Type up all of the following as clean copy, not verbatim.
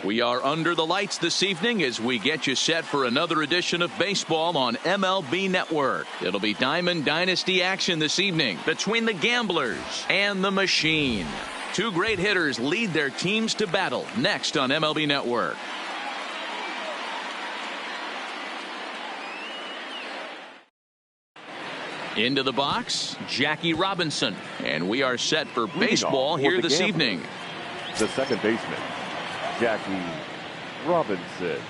We are under the lights this evening as we get you set for another edition of baseball on MLB Network. It'll be Diamond Dynasty action this evening between the Gamblers and the Machine. Two great hitters lead their teams to battle next on MLB Network. Into the box, Jackie Robinson. And we are set for baseball here this evening. The second baseman, Jackie Robinson.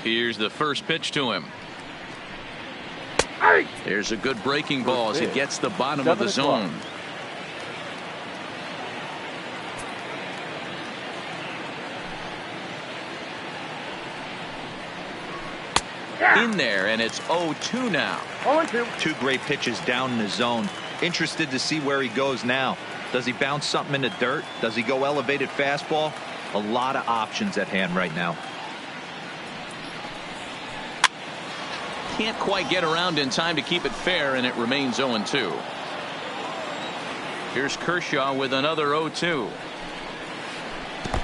Here's the first pitch to him. There's a good breaking ball as he gets the bottom of the zone. In there, and it's 0-2 now. 0-2. Two great pitches down in the zone. Interested to see where he goes now. Does he bounce something in the dirt? Does he go elevated fastball? A lot of options at hand right now. Can't quite get around in time to keep it fair, and it remains 0-2. Here's Kershaw with another 0-2.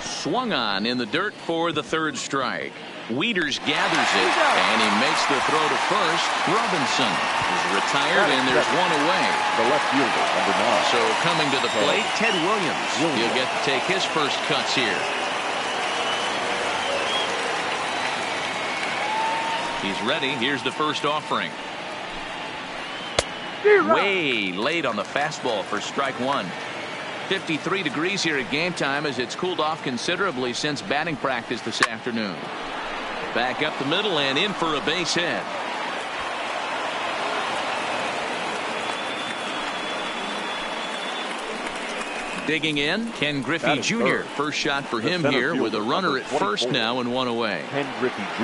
Swung on in the dirt for the third strike. Wieters gathers it, and he makes the throw to first. Robinson is retired, and there's one away. The left fielder, number 9. So coming to the plate, Ted Williams. He'll get to take his first cuts here. He's ready. Here's the first offering. Way late on the fastball for strike one. 53 degrees here at game time as it's cooled off considerably since batting practice this afternoon. Back up the middle and in for a base hit. Digging in, Ken Griffey Jr. First shot for him here with a runner at first now and one away. Ken Griffey Jr.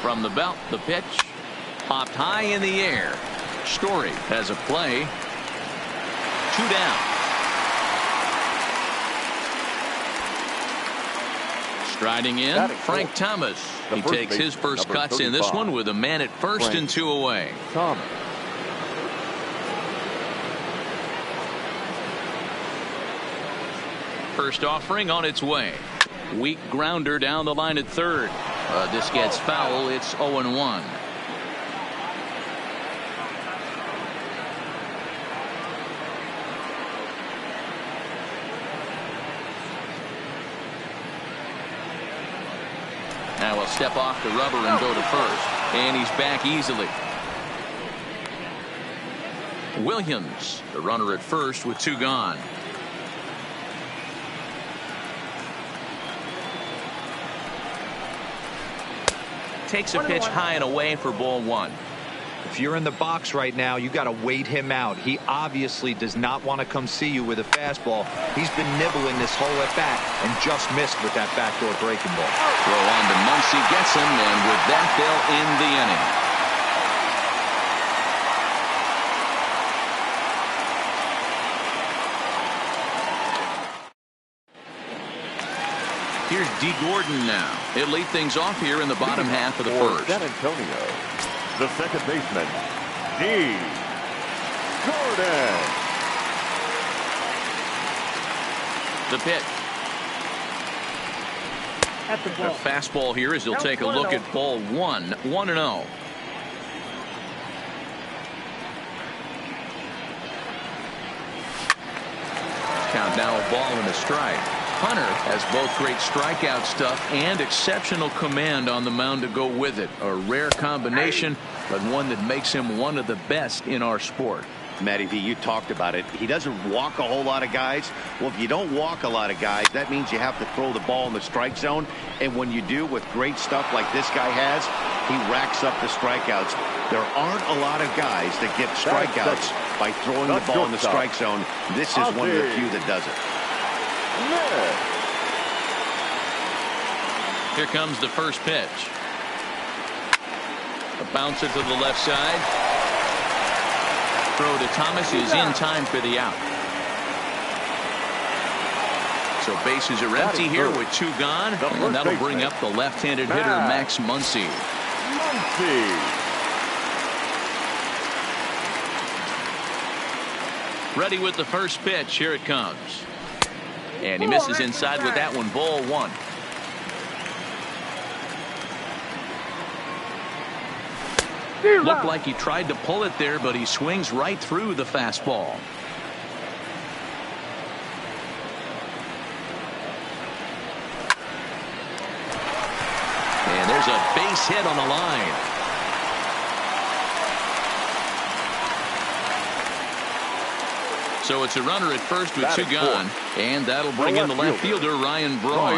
From the belt, the pitch. Popped high in the air. Story has a play. 2 down. Striding in, Frank Thomas. He takes his first cuts in this one with a man at first and 2 away. Thomas. First offering on its way. Weak grounder down the line at third. This gets foul. It's 0-1. Now we'll step off the rubber and go to first. And he's back easily. Williams, the runner at first with 2 gone. Takes a pitch high and away for ball 1. If you're in the box right now, you got to wait him out. He obviously does not want to come see you with a fastball. He's been nibbling this whole at bat and just missed with that backdoor breaking ball. Throw on to Muncy, gets him, and with that they'll end the inning. Here's D. Gordon now. He'll lead things off here in the bottom half of the first. San Antonio, the second baseman, D. Gordon. The pitch. The fastball here as he'll take a look at ball 1. 1-0. Count now a ball and a strike. Hunter has both great strikeout stuff and exceptional command on the mound to go with it. A rare combination, but one that makes him one of the best in our sport. Matty V, you talked about it. He doesn't walk a whole lot of guys. Well, if you don't walk a lot of guys, that means you have to throw the ball in the strike zone. And when you do with great stuff like this guy has, he racks up the strikeouts. There aren't a lot of guys that get strikeouts by throwing the ball in the strike zone. This is one of the few that does it. Here comes the first pitch. A bouncer to the left side. Throw to Thomas is in time for the out. So bases are empty here with 2 gone, and that'll bring up the left-handed hitter Max Muncy. Muncy. Ready with the first pitch. Here it comes. And he misses inside with that one. Ball one. Looked like he tried to pull it there, but he swings right through the fastball. And there's a base hit on the line. So it's a runner at first with two gone, and that'll bring in the left fielder, Ryan Braun.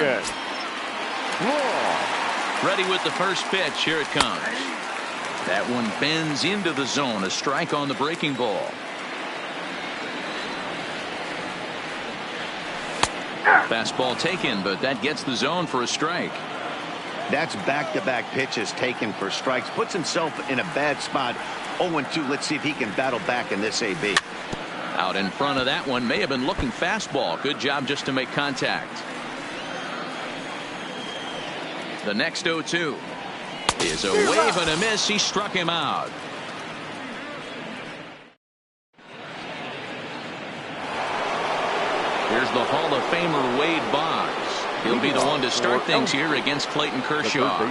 Ready with the first pitch. Here it comes. That one bends into the zone. A strike on the breaking ball. Fastball taken, but that gets the zone for a strike. That's back-to-back pitches taken for strikes. Puts himself in a bad spot. 0-2. Let's see if he can battle back in this AB. Out in front of that one, may have been looking fastball. Good job just to make contact. The next 0-2 is a wave and a miss. He struck him out. Here's the Hall of Famer Wade Boggs. He'll be the one to start things here against Clayton Kershaw.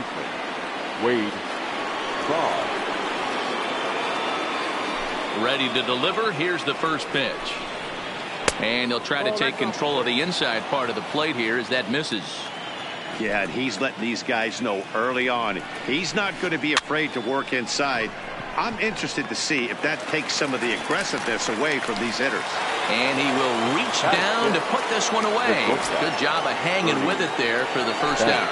Wade Boggs. Ready to deliver. Here's the first pitch. And he'll try to take control of the inside part of the plate here as that misses. Yeah, and he's letting these guys know early on he's not going to be afraid to work inside. I'm interested to see if that takes some of the aggressiveness away from these hitters. And he will reach down to put this one away. Good job of hanging with it there for the first out.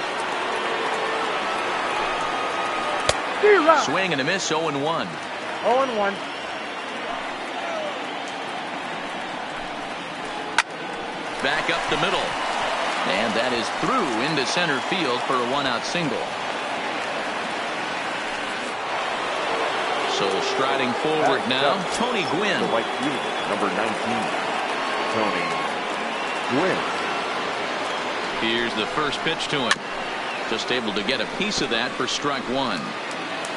Swing and a miss. 0-1. 0-1. Back up the middle. And that is through into center field for a one-out single. So striding forward now, Tony Gwynn. The right fielder, number 19, Tony Gwynn. Here's the first pitch to him. Just able to get a piece of that for strike one.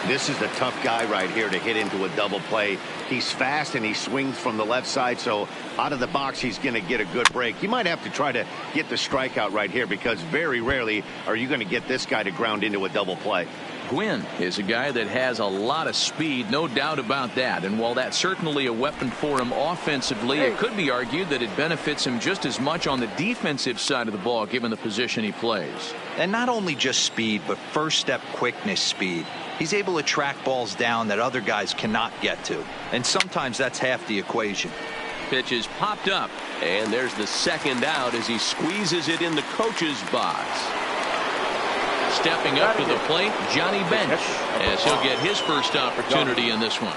This is the tough guy right here to hit into a double play. He's fast and he swings from the left side, so out of the box he's going to get a good break. You might have to try to get the strikeout right here because very rarely are you going to get this guy to ground into a double play. Gwynn is a guy that has a lot of speed, no doubt about that. And while that's certainly a weapon for him offensively, it could be argued that it benefits him just as much on the defensive side of the ball given the position he plays. And not only just speed, but first step quickness speed. He's able to track balls down that other guys cannot get to. And sometimes that's half the equation. Pitch is popped up, and there's the second out as he squeezes it in the coach's box. Stepping up to the plate, Johnny Bench, as he'll get his first opportunity in this one.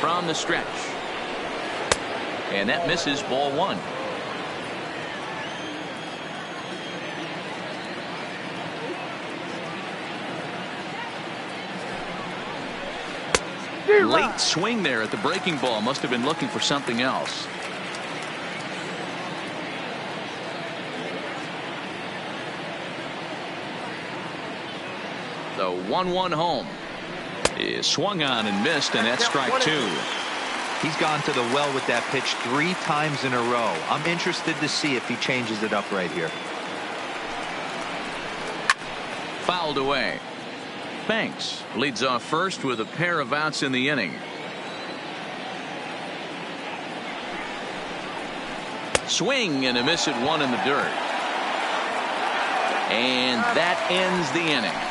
From the stretch. And that misses. Ball one. Late swing there at the breaking ball. Must have been looking for something else. The 1-1 home is swung on and missed, and that's strike two. He's gone to the well with that pitch 3 times in a row. I'm interested to see if he changes it up right here. Fouled away. Banks leads off first with a pair of outs in the inning. Swing and a miss at one in the dirt. And that ends the inning.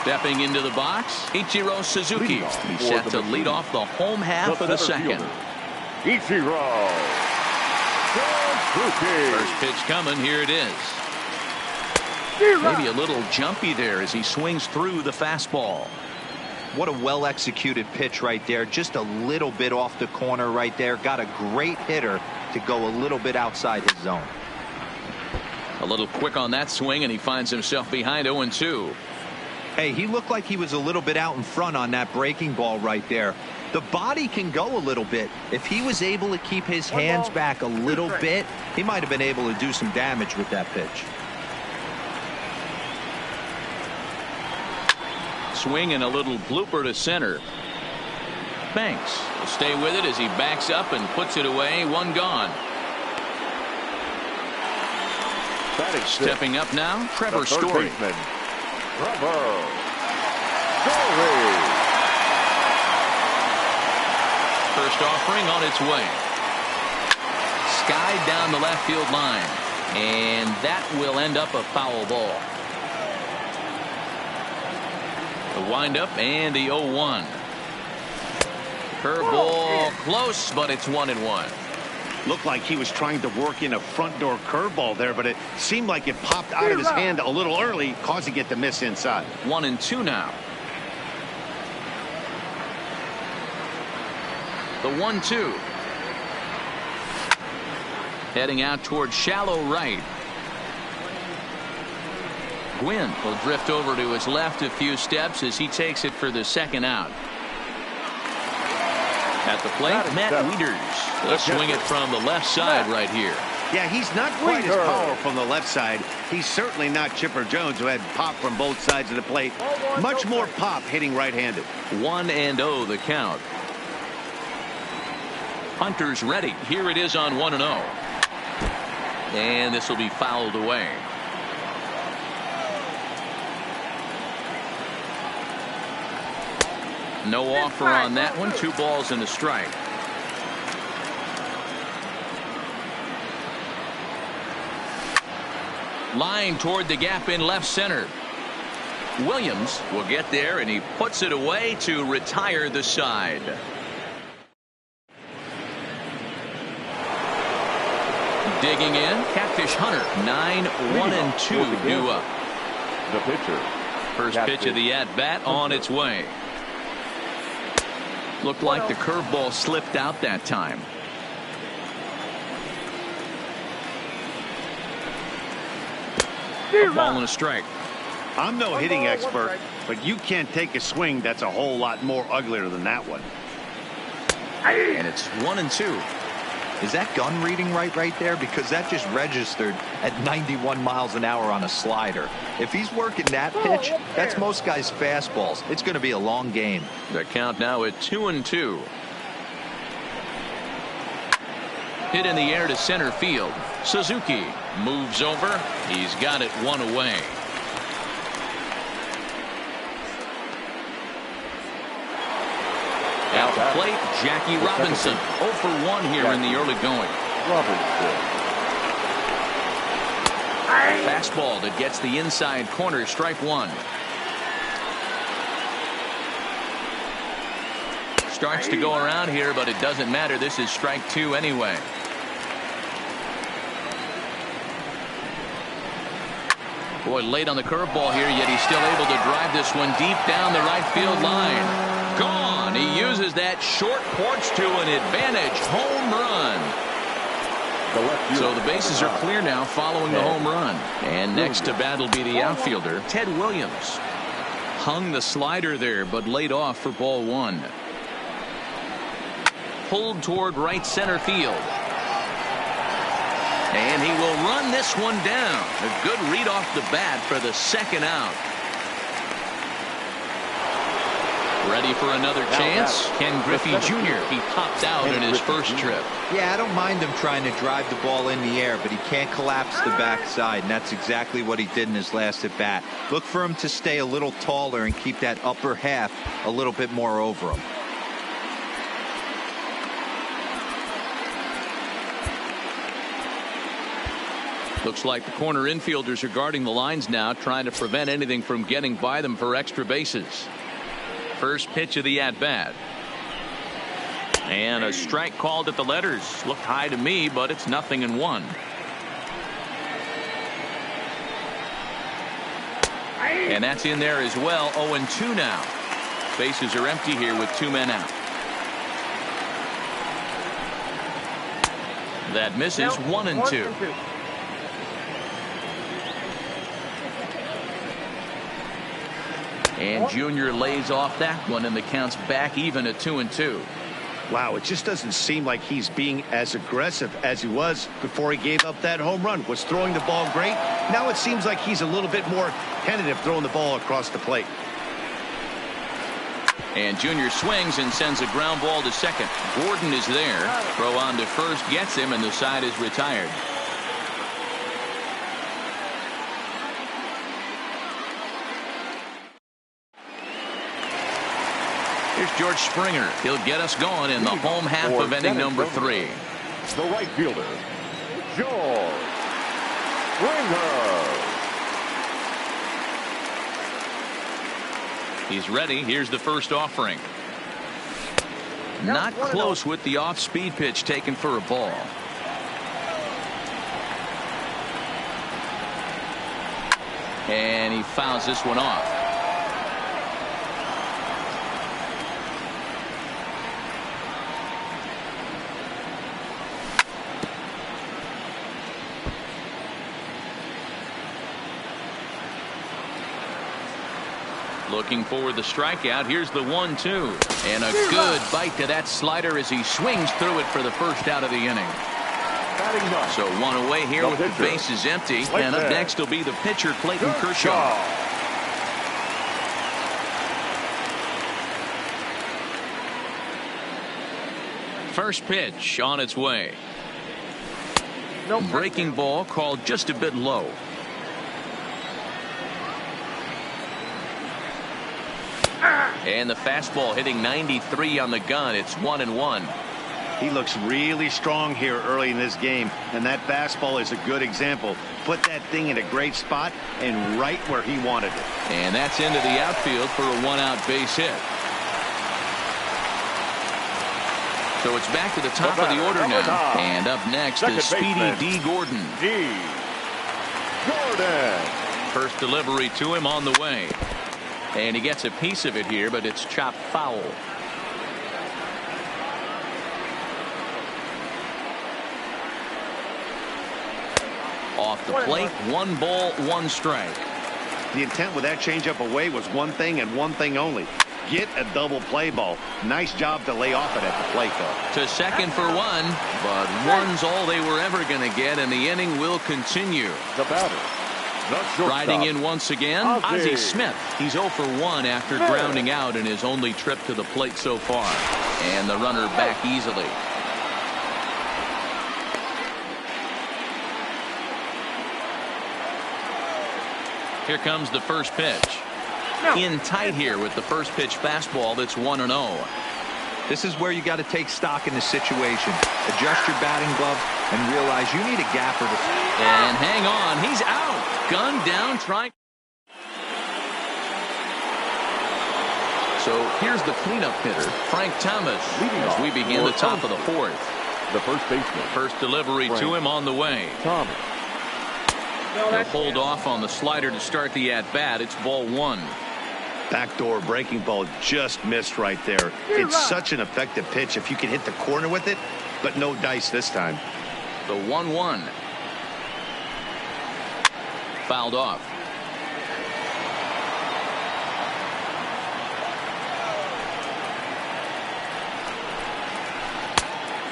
Stepping into the box, Ichiro Suzuki. He's set to lead off the home half of the second. Ichiro Suzuki. First pitch coming. Here it is. Maybe a little jumpy there as he swings through the fastball. What a well-executed pitch right there. Just a little bit off the corner right there. Got a great hitter to go a little bit outside his zone. A little quick on that swing, and he finds himself behind 0-2. Hey, he looked like he was a little bit out in front on that breaking ball right there. The body can go a little bit. If he was able to keep his hands back a little bit, he might have been able to do some damage with that pitch. Swing and a little blooper to center. Banks will stay with it as he backs up and puts it away. One gone. Stepping up now, Trevor Story. First offering on its way. Skied down the left field line. And that will end up a foul ball. The windup and the 0-1. Curveball close, but it's 1-1. Looked like he was trying to work in a front door curveball there, but it seemed like it popped out of his hand a little early, causing it to miss inside. 1-2 now. The 1-2. Heading out towards shallow right. Gwynn will drift over to his left a few steps as he takes it for the second out. At the plate, Matt Wieters will swing it from the left side right here. Yeah, he's not quite as powerful from the left side. He's certainly not Chipper Jones, who had pop from both sides of the plate. Much more pop hitting right-handed. 1-0 the count. Hunter's ready. Here it is on 1-0. And this will be fouled away. No offer on that one. 2 balls and a strike. Line toward the gap in left center. Williams will get there, and he puts it away to retire the side. Digging in, Catfish Hunter. 9-1-2 due up. The pitcher. First pitch of the at-bat on its way. Looked like the curveball slipped out that time. A ball and a strike. I'm no hitting expert, but you can't take a swing that's a whole lot more uglier than that one. And it's 1-2. Is that gun reading right there? Because that just registered at 91 miles an hour on a slider. If he's working that pitch, that's most guys' fastballs. It's going to be a long game. The count now at 2-2. Hit in the air to center field. Suzuki moves over. He's got it one away. At the plate, Jackie Robinson. 0 for 1 here in the early going. Fastball that gets the inside corner. Strike 1. Starts to go around here, but it doesn't matter. This is strike 2 anyway. Boy, late on the curveball here, yet he's still able to drive this one deep down the right field line. Gone. He uses that short porch to an advantage. Home run. So the bases are clear now following the home run. And next to bat will be the outfielder, Ted Williams. Hung the slider there, but laid off for ball 1. Pulled toward right center field. And he will run this one down. A good read off the bat for the second out. Ready for another chance? Ken Griffey Jr. He popped out in his first trip. Yeah, I don't mind him trying to drive the ball in the air, but he can't collapse the backside, and that's exactly what he did in his last at bat. Look for him to stay a little taller and keep that upper half a little bit more over him. Looks like the corner infielders are guarding the lines now, trying to prevent anything from getting by them for extra bases. First pitch of the at-bat. And a strike called at the letters. Looked high to me, but it's 0-1. And that's in there as well. 0-2 now. Bases are empty here with 2 men out. That misses. 1-2. And Junior lays off that one, and the count's back even at 2-2. Wow, it just doesn't seem like he's being as aggressive as he was before he gave up that home run. Was throwing the ball great. Now it seems like he's a little bit more tentative throwing the ball across the plate. And Junior swings and sends a ground ball to second. Gordon is there. Throw on to first gets him, and the side is retired. Here's George Springer. He'll get us going in the home half of inning number 3. The right fielder, George Springer. He's ready. Here's the first offering. Not close with the off-speed pitch taken for a ball. And he fouls this one off. Looking for the strikeout. Here's the 1-2. And a good bite to that slider as he swings through it for the first out of the inning. So one away here with the bases empty. And up next will be the pitcher, Clayton Kershaw. First pitch on its way. Breaking ball called just a bit low. And the fastball hitting 93 on the gun. It's 1-1. He looks really strong here early in this game, and that fastball is a good example. Put that thing in a great spot and right where he wanted it. And that's into the outfield for a 1-out base hit. So it's back to the top of the order now. And up next is Speedy D. Gordon. First delivery to him on the way. And he gets a piece of it here, but it's chopped foul. Off the plate, 1 ball, 1 strike. The intent with that changeup away was one thing and one thing only. Get a double play ball. Nice job to lay off it at the plate, though. To second for 1, but 1's all they were ever going to get, and the inning will continue. The batter. Riding in once again, Ozzie Smith. He's 0 for 1 after grounding out in his only trip to the plate so far. And the runner back easily. Here comes the first pitch. In tight here with the first pitch fastball that's 1-0. This is where you got to take stock in the situation. Adjust your batting glove and realize you need a gapper to. And hang on, he's out. Gun down, trying. So here's the cleanup hitter, Frank Thomas, as we begin the top of the 4th. The first baseman. First delivery to him on the way. Thomas. He'll hold off on the slider to start the at-bat. It's ball 1. Backdoor breaking ball just missed right there. It's such an effective pitch if you can hit the corner with it, but no dice this time. The 1-1. Fouled off.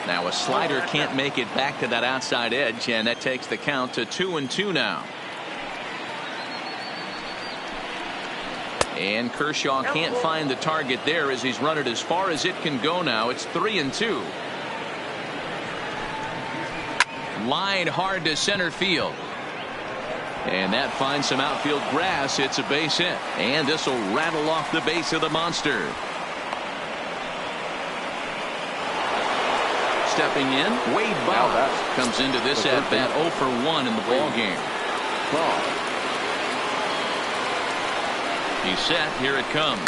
Now a slider can't make it back to that outside edge, and that takes the count to 2-2 now. And Kershaw can't find the target there as he's run it as far as it can go now. It's 3-2. Line hard to center field. And that finds some outfield grass. It's a base hit. And this will rattle off the base of the monster. Stepping in, Wade Bauer comes into this at-bat 0 for 1 in the ballgame. He's set. Here it comes.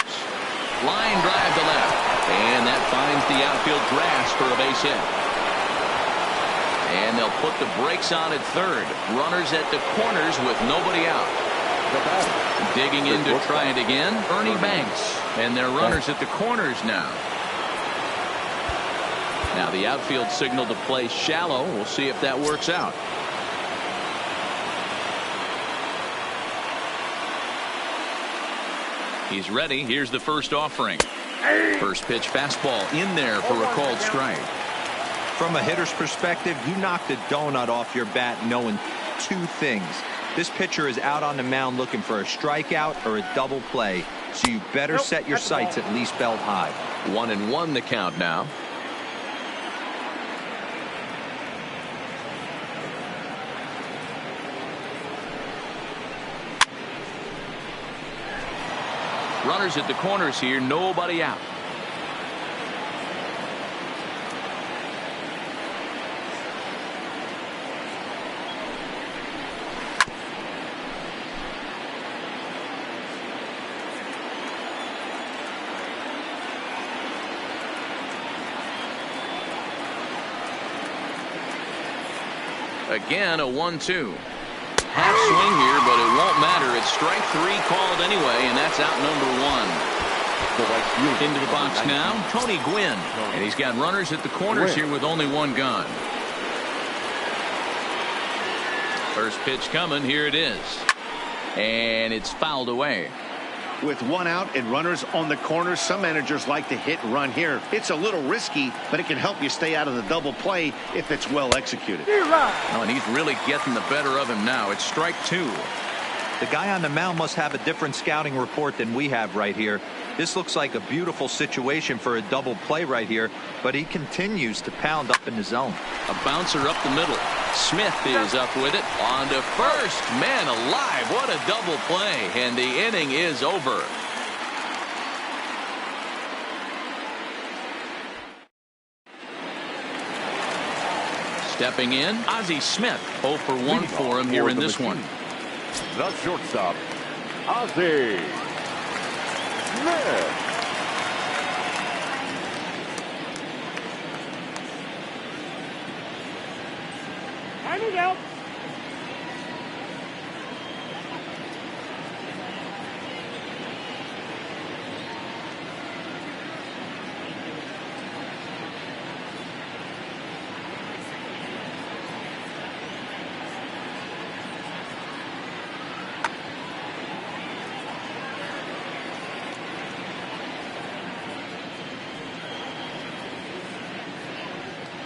Line drive to left. And that finds the outfield grass for a base hit. And they'll put the brakes on at third. Runners at the corners with nobody out. Digging in to try it again, Ernie Banks. And their runners at the corners now. Now the outfield signal to play shallow. We'll see if that works out. He's ready. Here's the first offering. First pitch fastball in there for a called strike. From a hitter's perspective, you knocked a donut off your bat knowing two things. This pitcher is out on the mound looking for a strikeout or a double play, so you better set your sights at least belt high. 1-1 the count now. Runners at the corners here, nobody out. Again, a 1-2. Half swing here, but it won't matter. It's strike 3 called anyway, and that's out number 1. Into the box now, Tony Gwynn. And he's got runners at the corners here with only one gone. First pitch coming. Here it is. And it's fouled away. With one out and runners on the corners, some managers like to hit and run here. It's a little risky, but it can help you stay out of the double play if it's well executed. Oh, and he's really getting the better of him now. It's strike 2. The guy on the mound must have a different scouting report than we have right here. This looks like a beautiful situation for a double play right here, but he continues to pound up in the zone. A bouncer up the middle. Smith is up with it. On to first. Man alive, what a double play. And the inning is over. Stepping in, Ozzie Smith. 0 for 1 for him here in this one. The shortstop, Ozzie Smith. Time is out.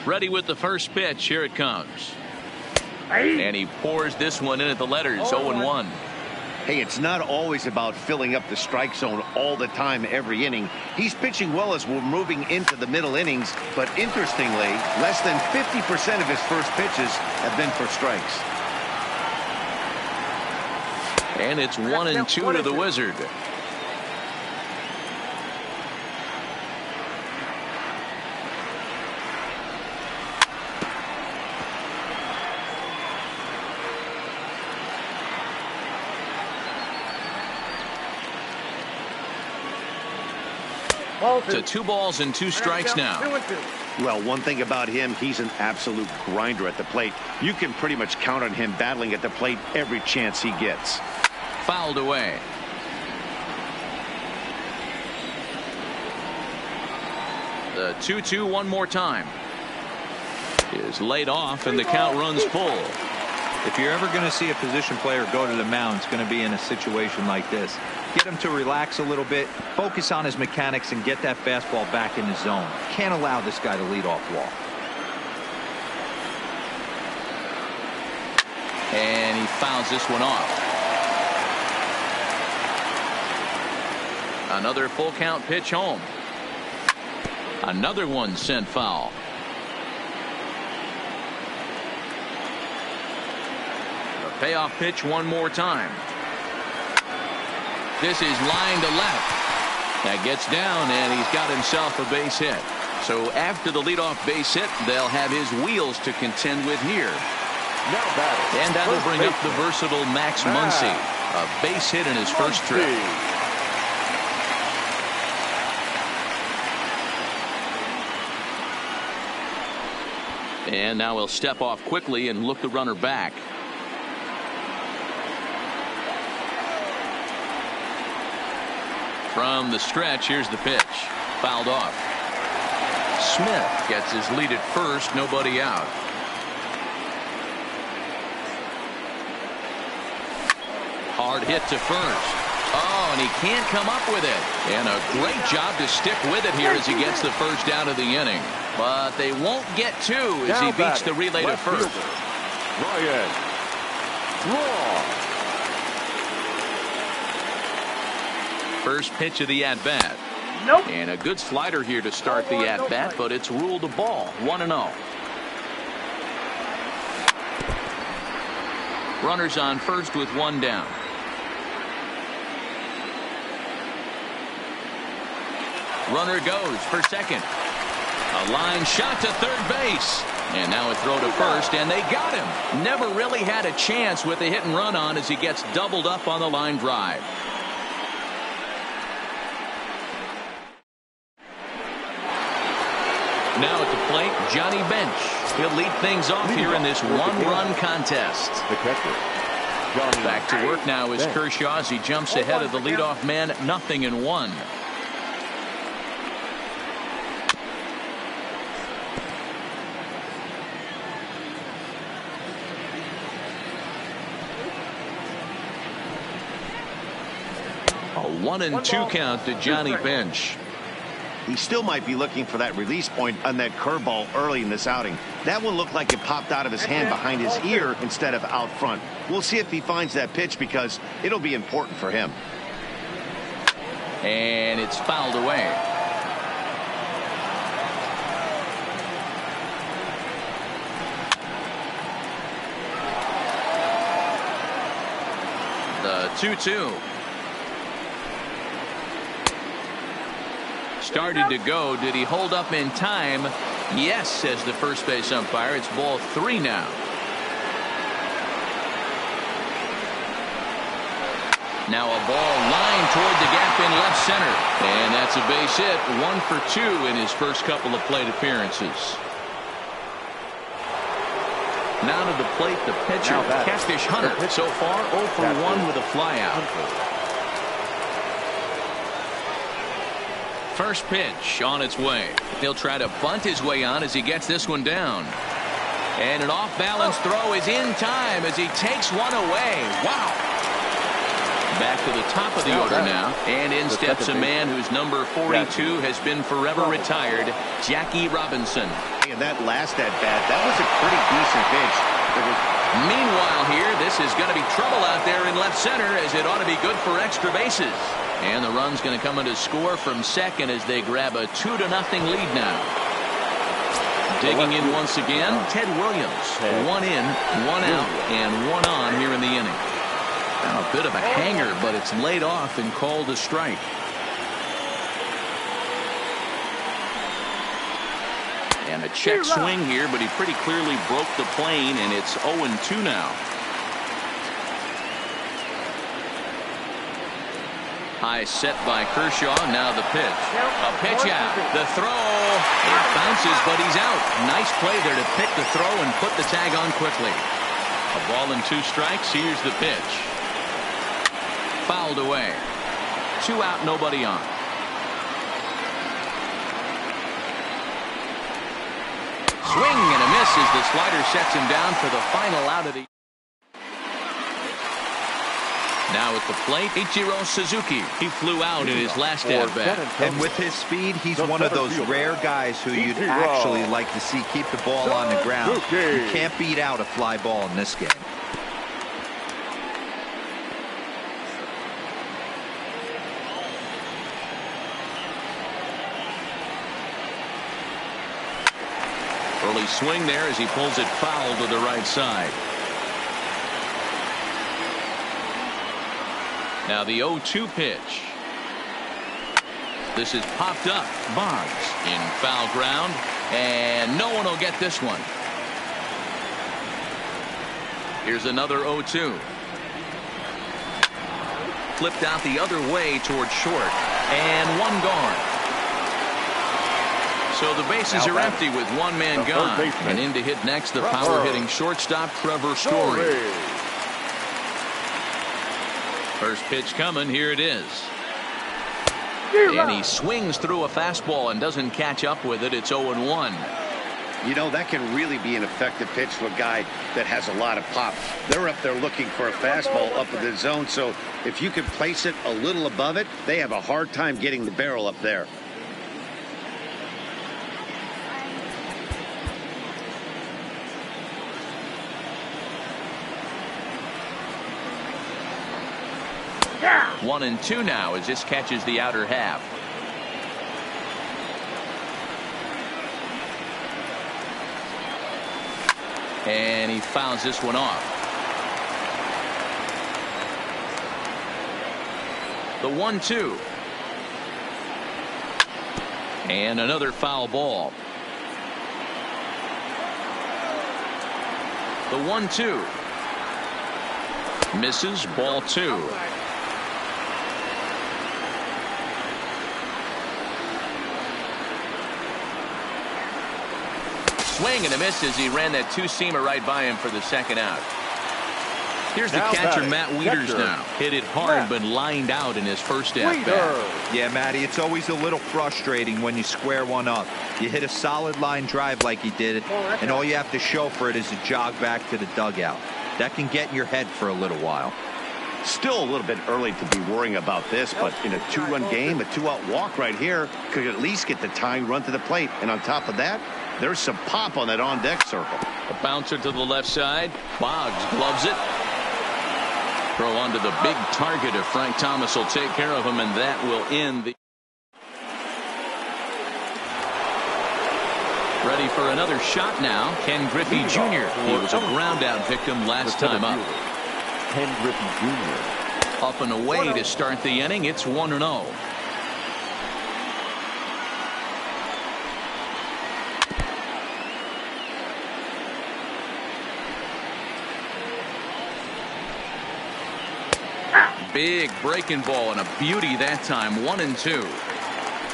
Ready with the first pitch. Here it comes. And he pours this one in at the letters. 0-1. Hey, it's not always about filling up the strike zone all the time every inning. He's pitching well as we're moving into the middle innings, but interestingly, less than 50% of his first pitches have been for strikes. And it's 1-2 to the Wizard. To 2 balls and 2 strikes now. Well, one thing about him, he's an absolute grinder at the plate. You can pretty much count on him battling at the plate every chance he gets. Fouled away. The 2-2 one more time. Is laid off and the count runs full. If you're ever going to see a position player go to the mound, it's going to be in a situation like this. Get him to relax a little bit, focus on his mechanics, and get that fastball back in his zone. Can't allow this guy to lead off walk. And he fouls this one off. Another full count pitch home. Another one sent foul. The payoff pitch one more time. This is line to left. That gets down, and he's got himself a base hit. So after the leadoff base hit, they'll have his wheels to contend with here. And that'll bring up the versatile Max Muncy. A base hit in his first trip. And now he'll step off quickly and look the runner back. From the stretch, here's the pitch. Fouled off. Smith gets his lead at first, nobody out. Hard hit to first. Oh, and he can't come up with it. And a great job to stick with it here as he gets the first down of the inning. But they won't get two as he beats the relay to first. Ryan Law. First pitch of the at-bat. Nope. And a good slider here to start the at-bat, but it's ruled a ball. 1-0. Runners on first with one down. Runner goes for second. A line shot to third base. And now a throw to first, and they got him. Never really had a chance with a hit and run on as he gets doubled up on the line drive. Now at the plate, Johnny Bench. He'll lead things off here in this one-run contest. The catcher, Johnny. Back to work now is Kershaw as he jumps ahead of the leadoff man, 0-1. A 1-2 count to Johnny Bench. He still might be looking for that release point on that curveball early in this outing. That one looked like it popped out of his hand behind his ear instead of out front. We'll see if he finds that pitch because it'll be important for him. And it's fouled away. The 2-2. Started to go. Did he hold up in time? Yes, says the first base umpire. It's ball 3 now. Now a ball lined toward the gap in left center. And that's a base hit. 1 for 2 in his first couple of plate appearances. Now to the plate, the pitcher, Catfish Hunter. So far, 0 for 1 with a flyout. First pitch on its way. He'll try to bunt his way on as he gets this one down. And an off-balance throw is in time as he takes one away. Wow. Back to the top of the order now. And in steps a man whose number 42 has been forever retired, Jackie Robinson. And that last at-bat, that was a pretty decent pitch. Meanwhile here, this is going to be trouble out there in left center as it ought to be good for extra bases. And the run's going to come in to score from second as they grab a 2-0 lead now. Digging in once again, Ted Williams. 1 in, 1 out, and 1 on here in the inning. Now a bit of a hanger, but it's laid off and called a strike. And a check swing here, but he pretty clearly broke the plane, and it's 0-2 now. High set by Kershaw. Now the pitch. A pitch out. The throw. It bounces, but he's out. Nice play there to pick the throw and put the tag on quickly. A ball and 2 strikes. Here's the pitch. Fouled away. 2 out, nobody on. Swing and a miss as the slider sets him down for the final out of the. Now at the plate, Ichiro Suzuki. He flew out in his last at-bat. And with his speed, he's one of those rare guys who you'd actually like to see keep the ball on the ground. You can't beat out a fly ball in this game. Early swing there as he pulls it foul to the right side. Now the 0-2 pitch. This is popped up. Boggs in foul ground, and no one will get this one. Here's another 0-2. Flipped out the other way toward short, and 1 gone. So the bases are empty with 1 man gone. And in to hit next, the power-hitting shortstop, Trevor Story. First pitch coming. Here it is. And he swings through a fastball and doesn't catch up with it. It's 0-1. You know, that can really be an effective pitch to a guy that has a lot of pop. They're up there looking for a fastball up in the zone, so if you can place it a little above it, they have a hard time getting the barrel up there. Yeah. 1-2 now as this catches the outer half. And he fouls this one off. The 1-2. And another foul ball. The 1-2. Misses, ball 2. Swing and a miss as he ran that two-seamer right by him for the second out. Here's the catcher, Matt Wieters, now. Hit it hard, but lined out in his first at-bat. Yeah, Matty, it's always a little frustrating when you square one up. You hit a solid line drive like he did, and all you have to show for it is a jog back to the dugout. That can get in your head for a little while. Still a little bit early to be worrying about this, but in a two-run game, a two-out walk right here could at least get the tying run to the plate. And on top of that, there's some pop on that on-deck circle. A bouncer to the left side. Boggs gloves it. Throw onto the big target if Frank Thomas will take care of him, and that will end the... Ready for another shot now. Ken Griffey Jr. He was a ground-out victim last time up. Ken Griffey Jr. Up and away to start the inning. It's 1-0. Big breaking ball and a beauty that time. 1-2.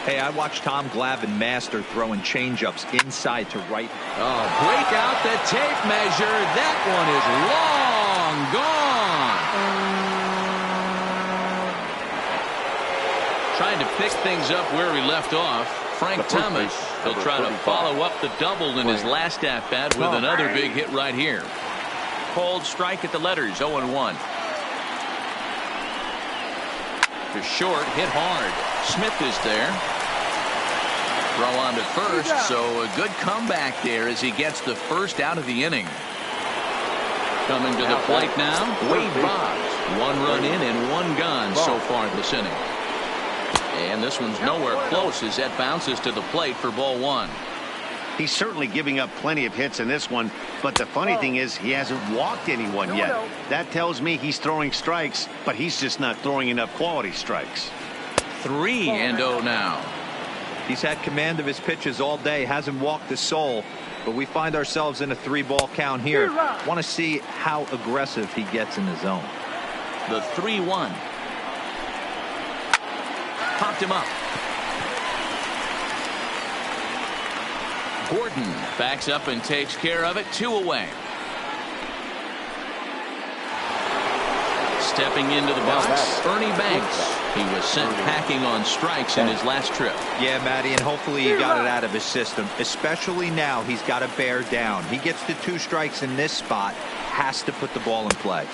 Hey, I watched Tom Glavine master throwing changeups inside to right. Oh, break out the tape measure. That one is long gone. Trying to pick things up where he left off. Frank Thomas, he'll try to follow up the double in his last at-bat with another big hit right here. Cold strike at the letters, 0-1. To short, hit hard. Smith is there. Throw on to first, so a good comeback there as he gets the first out of the inning. Coming to the plate now, Wade Boggs. 1 run in and 1 gone so far this inning. And this one's nowhere close as that bounces to the plate for ball 1. He's certainly giving up plenty of hits in this one, but the funny thing is he hasn't walked anyone yet. That tells me he's throwing strikes, but he's just not throwing enough quality strikes. 3-0 now. He's had command of his pitches all day, hasn't walked a soul, but we find ourselves in a 3-ball count here. Want to see how aggressive he gets in the zone. The 3-1. Popped him up. Gordon backs up and takes care of it. 2 away. Stepping into the box, Ernie Banks. He was sent packing on strikes in his last trip. Yeah, Matty, and hopefully he got it out of his system. Especially now, he's got to bear down. He gets the 2 strikes in this spot, has to put the ball in play.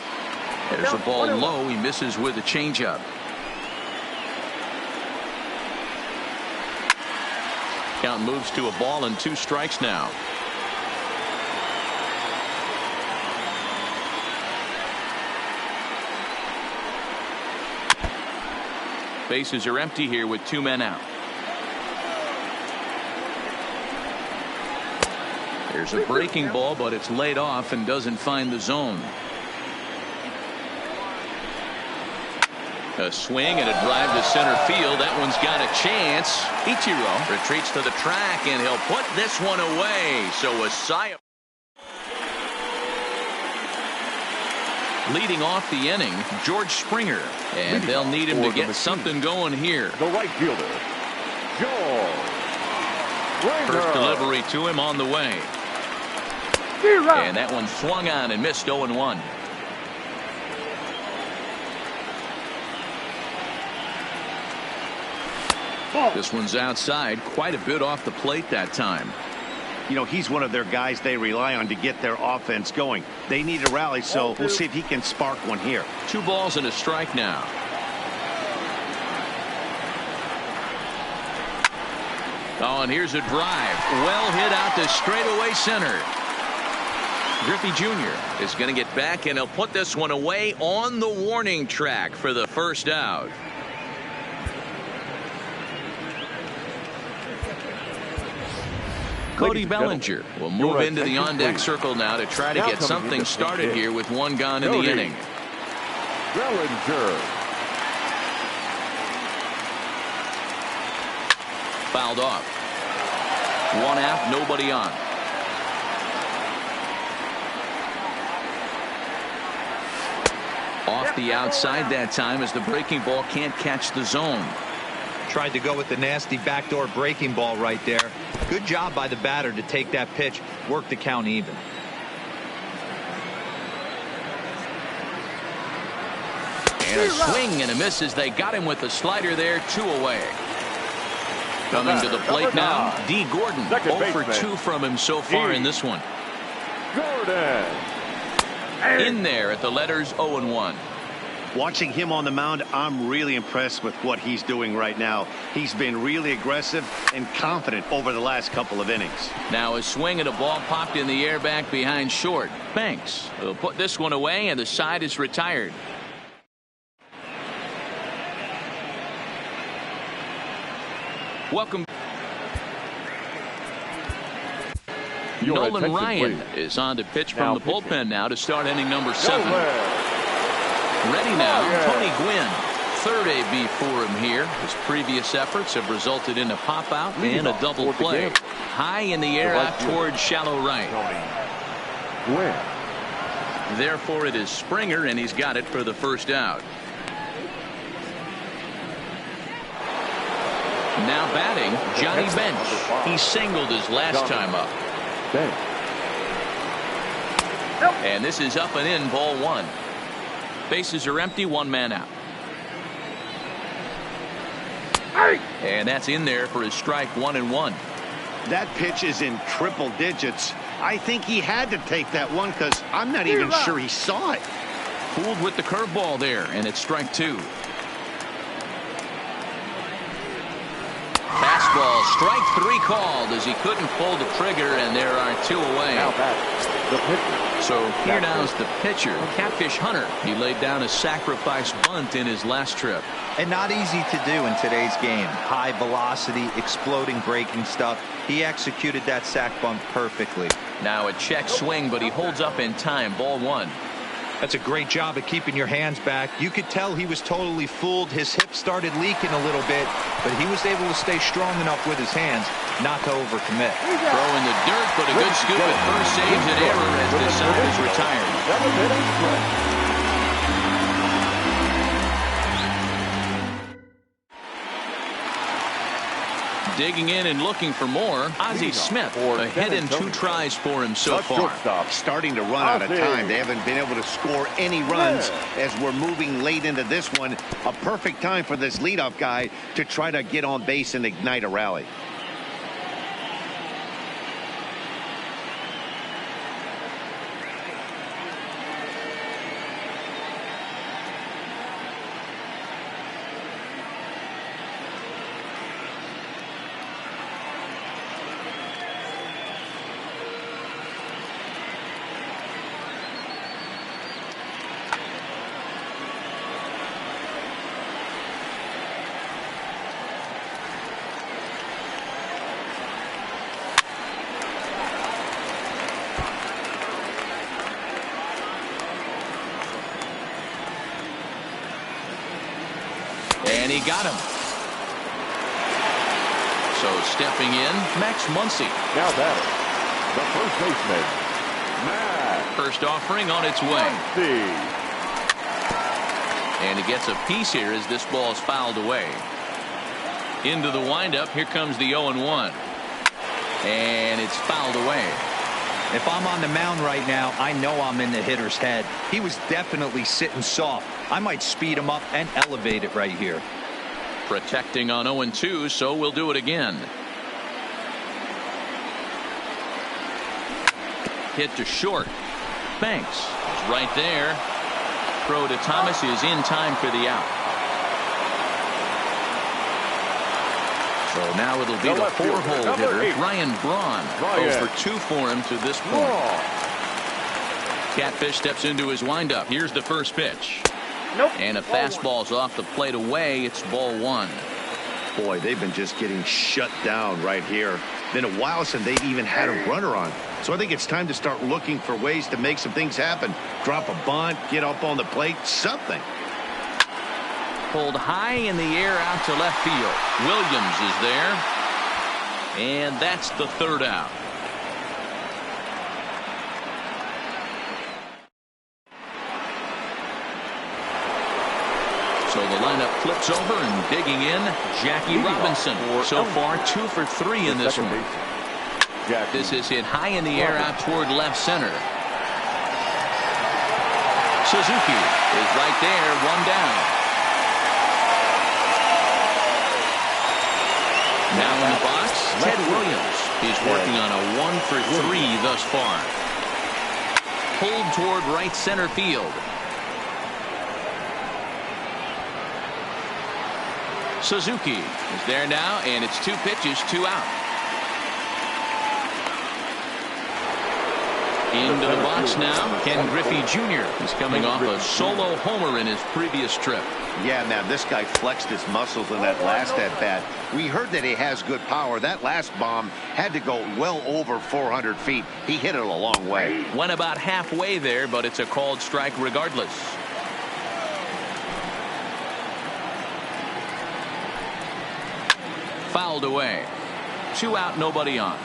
There's a ball low. He misses with a changeup. Count moves to a ball and 2 strikes now. Bases are empty here with 2 men out. There's a breaking ball, but it's laid off and doesn't find the zone. A swing and a drive to center field. That one's got a chance. Ichiro retreats to the track, and he'll put this one away. So a sigh of... Leading off the inning, George Springer. And they'll need him to get something going here. The right fielder, George Springer. First delivery to him on the way. And that one swung on and missed. 0-1. This one's outside, quite a bit off the plate that time. You know, he's one of their guys they rely on to get their offense going. They need a rally, so we'll see if he can spark one here. 2 balls and a strike now. Oh, and here's a drive. Well hit out to straightaway center. Griffey Jr. is going to get back, and he'll put this one away on the warning track for the first out. Cody Bellinger will move into the on-deck circle now to try to get something started here with 1 gone in the inning. Bellinger. Fouled off. 1 out, nobody on. Off the outside that time as the breaking ball can't catch the zone. Tried to go with the nasty backdoor breaking ball right there. Good job by the batter to take that pitch, work the count even. And a swing and a miss as they got him with the slider there. 2 away. Coming to the plate now, D. Gordon. 0 for 2 from him so far in this one. Gordon. In there at the letters 0-1. Watching him on the mound, I'm really impressed with what he's doing right now. He's been really aggressive and confident over the last couple of innings. Now a swing and a ball popped in the air back behind short. Banks will put this one away, and the side is retired. Welcome. Nolan Ryan is on to pitch from the bullpen now to start inning number 7. Ready now, Tony Gwynn. 3rd AB for him here. His previous efforts have resulted in a pop out and a double play. High in the air out towards shallow right. Therefore it is Springer, and he's got it for the first out. Now batting, Johnny Bench. He singled his last time up. And this is up and in, ball 1. Bases are empty, 1 man out. And that's in there for his strike, 1-1. That pitch is in triple digits. I think he had to take that one because I'm not even sure he saw it. Fooled with the curveball there, and it's strike 2. Fastball, strike 3 called as he couldn't pull the trigger, and there are 2 away. So here now's the pitcher, Catfish Hunter. He laid down a sacrifice bunt in his last trip. And not easy to do in today's game. High velocity, exploding breaking stuff. He executed that sac bunt perfectly. Now a check swing, but he holds up in time. Ball 1. That's a great job of keeping your hands back. You could tell he was totally fooled. His hip started leaking a little bit, but he was able to stay strong enough with his hands not to overcommit. Throw in the dirt, but a good scoop at first, saves an error as the side is retired. Digging in and looking for more, Ozzie Smith, a hit in 2 tries for him so far. Starting to run out of time. They haven't been able to score any runs as we're moving late into this one. A perfect time for this leadoff guy to try to get on base and ignite a rally. And he got him. So stepping in, Max Muncy. Now batter, the first baseman, Max. First offering on its way. Muncy. And he gets a piece here as this ball is fouled away. Into the windup, here comes the 0-1. And it's fouled away. If I'm on the mound right now, I know I'm in the hitter's head. He was definitely sitting soft. I might speed him up and elevate it right here. Protecting on 0-2, so we'll do it again. hit to short. Banks is right there. Throw to Thomas is in time for the out. So now it'll be the 4-hole hitter, Ryan Braun. 0 for 2 for him to this point. Catfish steps into his windup. Here's the first pitch. And a fastball's off the plate away. It's ball 1. Boy, they've been just getting shut down right here. Been a while since they've even had a runner on. So I think it's time to start looking for ways to make some things happen. Drop a bunt, get up on the plate, something. Pulled high in the air out to left field. Williams is there. And that's the 3rd out. So the lineup flips over and digging in, Jackie Robinson. So far 2 for 3 in this one. This is hit high in the air out toward left center. Suzuki is right there, 1 down. Now in the box, Ted Williams. He's working on a 1 for 3 thus far. Pulled toward right center field. Suzuki is there now, and it's 2 pitches, 2 out. Into the box now, Ken Griffey Jr. is coming off a solo homer in his previous trip. Yeah, man, this guy flexed his muscles in that last at-bat. We heard that he has good power. That last bomb had to go well over 400 feet. He hit it a long way. Went about halfway there, but it's a called strike regardless. Fouled away. 2 out, nobody on.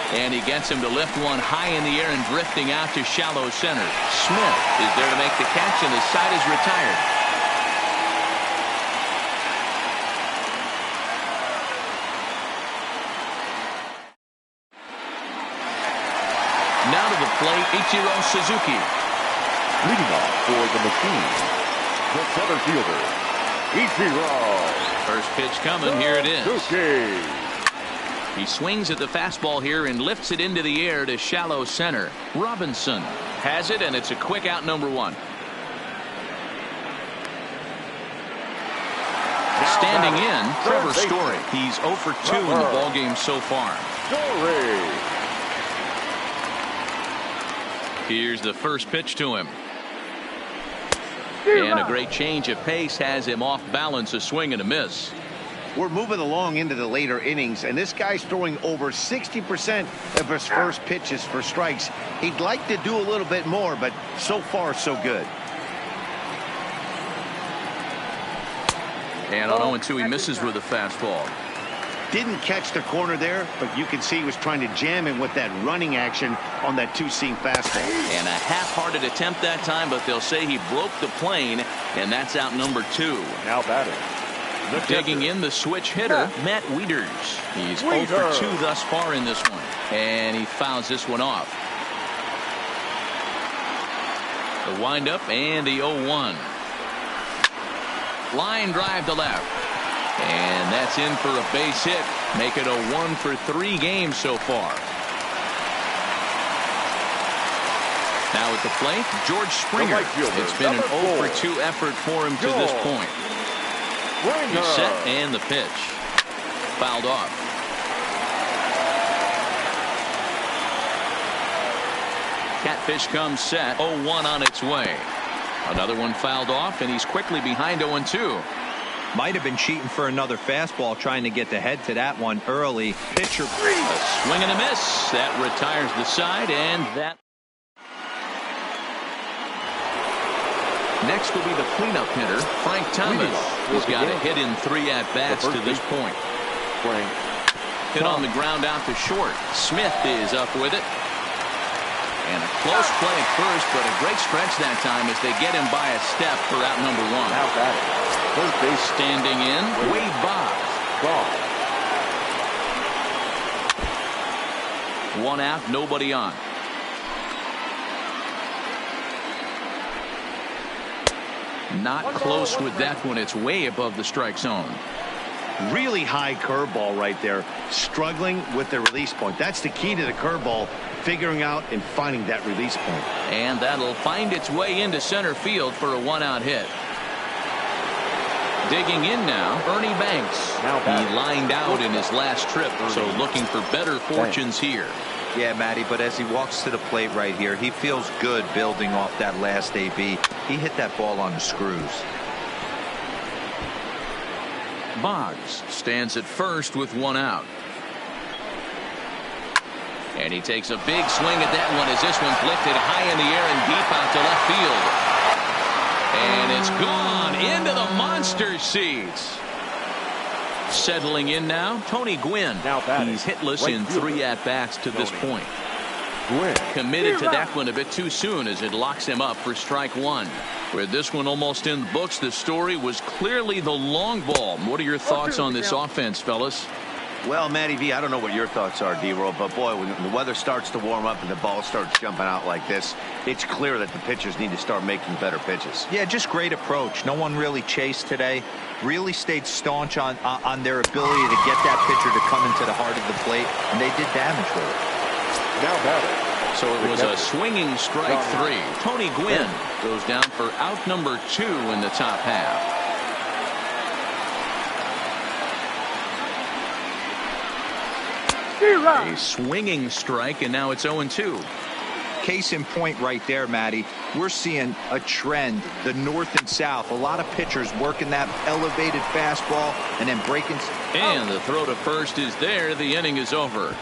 And he gets him to lift one high in the air and drifting out to shallow center. Smith is there to make the catch, and the side is retired. Now to the plate, Ichiro Suzuki. Leading off for the machine, the center fielder, Ichiro. First pitch coming. Here it is. Suzuki. He swings at the fastball here and lifts it into the air to shallow center. Robinson has it, and it's a quick out, number 1. Standing in, Trevor Story. He's 0 for 2 in the ballgame so far. Here's the first pitch to him. And a great change of pace has him off balance, a swing and a miss. We're moving along into the later innings, and this guy's throwing over 60% of his first pitches for strikes. He'd like to do a little bit more, but so far, so good. And on 0-2, he misses with a fastball. Didn't catch the corner there, but you can see he was trying to jam him with that running action on that 2-seam fastball. And a half-hearted attempt that time, but they'll say he broke the plane, and that's out number 2. Now batting. Digging in, the switch hitter, Matt Wieters. He's 0 for 2 thus far in this one. And he fouls this one off. The windup and the 0-1. Line drive to left. And that's in for a base hit. Make it a 1 for 3 game so far. Now at the plate, George Springer. It's been an 0 for 2 effort for him to this point. He's set, and the pitch. Fouled off. Catfish comes set. 0-1 on its way. Another one fouled off, and he's quickly behind 0-2. Might have been cheating for another fastball, trying to get the head to that one early. Pitcher. A swing and a miss. That retires the side, and that. Next will be the cleanup hitter, Frank Thomas. He's got a hit in 3 at-bats to this point. Hit on the ground out to short. Smith is up with it. And a close play at first, but a great stretch that time as they get him by a step for out number 1. Now batting. First base standing in, Wade Boggs. 1 out, nobody on. Not close with that one. It's way above the strike zone. Really high curveball right there, struggling with the release point. That's the key to the curveball, figuring out and finding that release point. And that'll find its way into center field for a one-out hit. Digging in now, Ernie Banks. He lined out in his last trip, so looking for better fortunes here. Yeah, Matty, but as he walks to the plate right here, he feels good building off that last AB. He hit that ball on the screws. Boggs stands at first with one out. And he takes a big swing at that one as this one's lifted high in the air and deep out to left field. And it's gone into the monster seats. Settling in now, Tony Gwynn. He's hitless in 3 at-bats to this point. Committed to that one a bit too soon as it locks him up for strike one. With this one almost in the books, the story was clearly the long ball. What are your thoughts on this offense, fellas? Well, Matty V, I don't know what your thoughts are, D-Roll, but boy, when the weather starts to warm up and the ball starts jumping out like this, it's clear that the pitchers need to start making better pitches. Yeah, just great approach. No one really chased today. Really stayed staunch on their ability to get that pitcher to come into the heart of the plate, and they did damage with it. Now batting. So it was a swinging strike 3. Tony Gwynn goes down for out number 2 in the top half. A swinging strike, and now it's 0-2. Case in point right there, Matty. We're seeing a trend, the north and south. A lot of pitchers working that elevated fastball and then breaking. And the throw to first is there. The inning is over.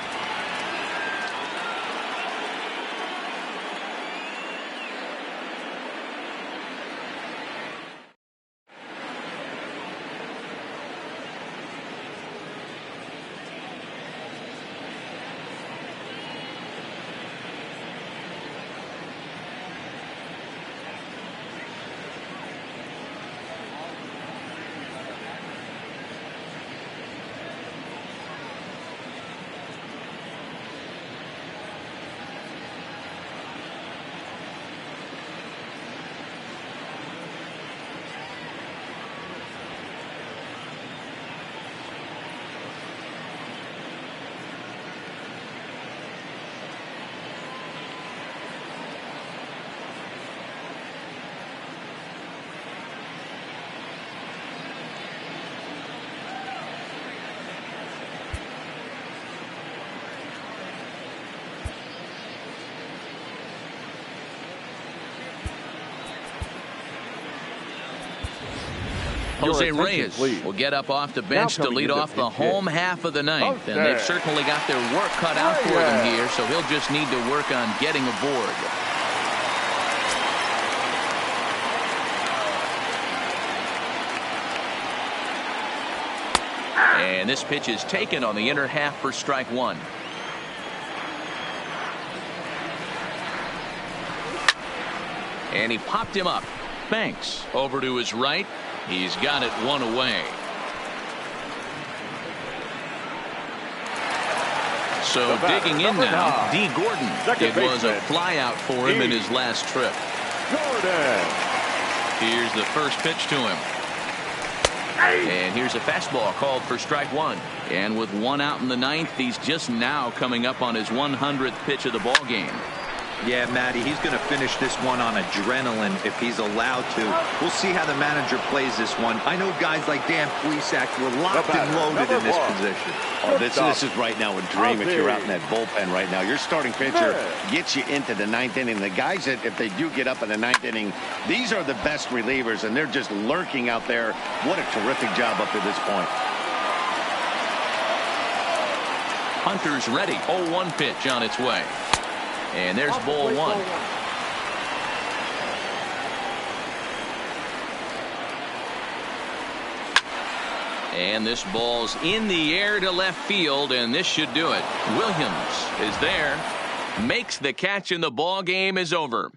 Jose Reyes will get up off the bench to lead off the home half of the ninth. And they've certainly got their work cut out for them here, so he'll just need to work on getting aboard. And this pitch is taken on the inner half for strike 1. And he popped him up. Banks over to his right. He's got it one away. So digging in now, D. Gordon. It was a fly out for him in his last trip. Here's the first pitch to him. And here's a fastball called for strike 1. And with one out in the ninth, he's just now coming up on his 100th pitch of the ball game. Yeah, Matty, he's going to finish this one on adrenaline if he's allowed to. We'll see how the manager plays this one. I know guys like Dan Plesac were locked and loaded in this position. Oh, this is right now a dream if you're out in that bullpen right now. Your starting pitcher gets you into the ninth inning. The guys that, if they do get up in the ninth inning, these are the best relievers, and they're just lurking out there. What a terrific job up to this point. Hunter's ready. 0-1 pitch on its way. And there's ball 1. And this ball's in the air to left field, and this should do it. Williams is there, makes the catch, and the ball game is over.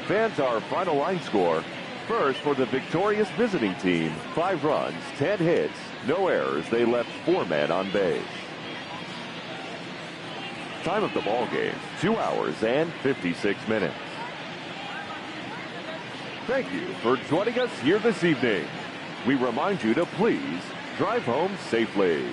Fans, our final line score. First, for the victorious visiting team, 5 runs, 10 hits, no errors. They left 4 men on base. Time of the ball game, 2 hours and 56 minutes. Thank you for joining us here this evening. We remind you to please drive home safely.